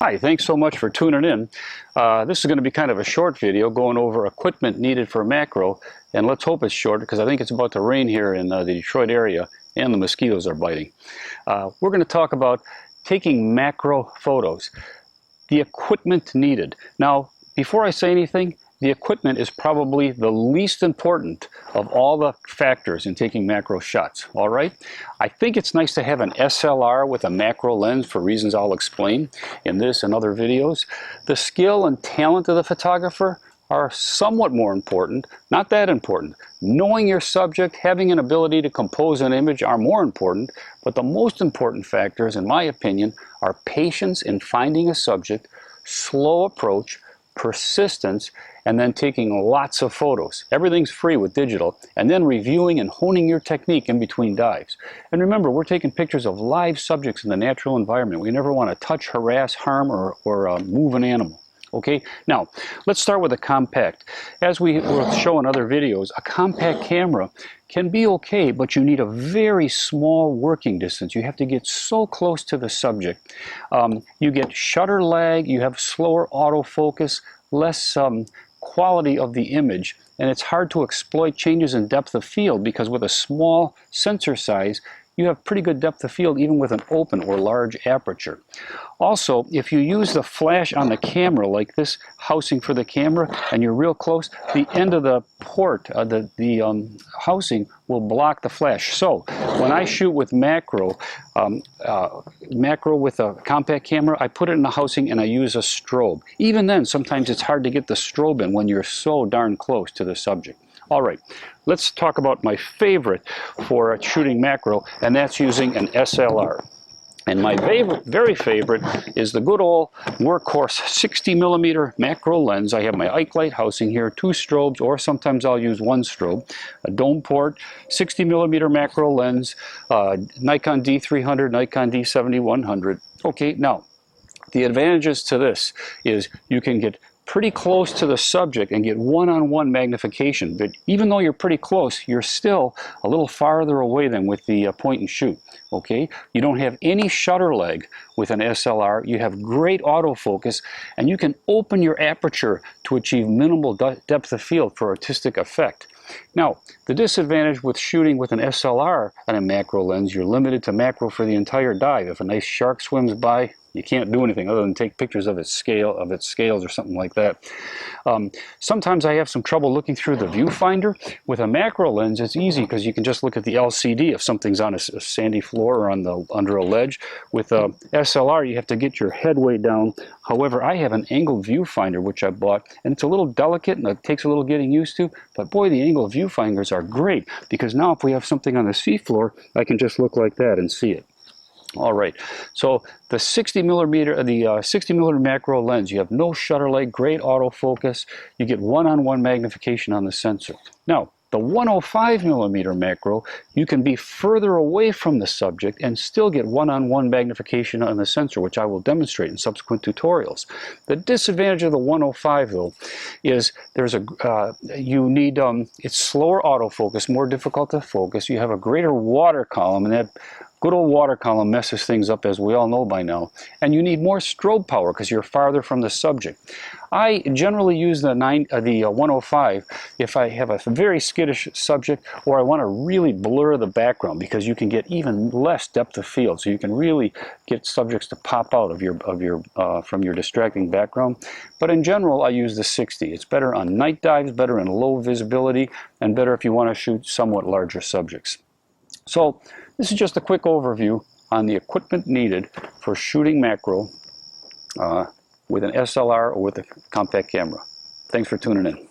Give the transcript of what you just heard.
Hi, thanks so much for tuning in. This is going to be kind of a short video going over equipment needed for macro, and let's hope it's short because I think it's about to rain here in the Detroit area and the mosquitoes are biting. We're going to talk about taking macro photos, the equipment needed. Now, before I say anything, the equipment is probably the least important of all the factors in taking macro shots, all right? I think it's nice to have an SLR with a macro lens for reasons I'll explain in this and other videos. The skill and talent of the photographer are somewhat more important, not that important. Knowing your subject, having an ability to compose an image are more important, but the most important factors, in my opinion, are patience in finding a subject, slow approach, persistence, and then taking lots of photos. Everything's free with digital, and then reviewing and honing your technique in between dives. And remember, we're taking pictures of live subjects in the natural environment. We never want to touch, harass, harm, or move an animal. Okay, now let's start with a compact. As we will show in other videos, a compact camera can be okay, but you need a very small working distance. You have to get so close to the subject. You get shutter lag, you have slower autofocus, less quality of the image, and it's hard to exploit changes in depth of field because with a small sensor size, you have pretty good depth of field even with an open or large aperture. Also, if you use the flash on the camera, like this housing for the camera, and you're real close, the end of the port, the housing will block the flash. So when I shoot with macro with a compact camera, I put it in the housing and I use a strobe. Even then, sometimes it's hard to get the strobe in when you're so darn close to the subject. All right, let's talk about my favorite for shooting macro, and that's using an SLR. And my very favorite is the good old workhorse 60mm macro lens. I have my Ike light housing here, 2 strobes, or sometimes I'll use 1 strobe, a dome port, 60mm macro lens, Nikon D300, Nikon D7100. Okay, now, the advantages to this is you can get pretty close to the subject and get one-on-one magnification, but even though you're pretty close, you're still a little farther away than with the point and shoot. Okay, you don't have any shutter lag with an SLR. You have great autofocus, and you can open your aperture to achieve minimal depth of field for artistic effect. Now, the disadvantage with shooting with an SLR and a macro lens, you're limited to macro for the entire dive. If a nice shark swims by, you can't do anything other than take pictures of its scales or something like that. Sometimes I have some trouble looking through the viewfinder. With a macro lens, it's easy because you can just look at the LCD if something's on a sandy floor or under a ledge. With a SLR, you have to get your head way down. However, I have an angled viewfinder which I bought, and it's a little delicate and it takes a little getting used to, but boy, the angled viewfinders are great because now if we have something on the seafloor, I can just look like that and see it. All right, so the 60mm macro lens, you have no shutter lag, great autofocus, you get one-on-one magnification on the sensor. Now, the 105mm macro, you can be further away from the subject and still get one-on-one magnification on the sensor, which I will demonstrate in subsequent tutorials. The disadvantage of the 105 though is it's slower autofocus, more difficult to focus. You have a greater water column, and that good old water column messes things up, as we all know by now. And you need more strobe power because you're farther from the subject. I generally use the 105 if I have a very skittish subject or I want to really blur the background, because you can get even less depth of field. So you can really get subjects to pop out from your distracting background. But in general, I use the 60. It's better on night dives, better in low visibility, and better if you want to shoot somewhat larger subjects. So this is just a quick overview on the equipment needed for shooting macro with an SLR or with a compact camera. Thanks for tuning in.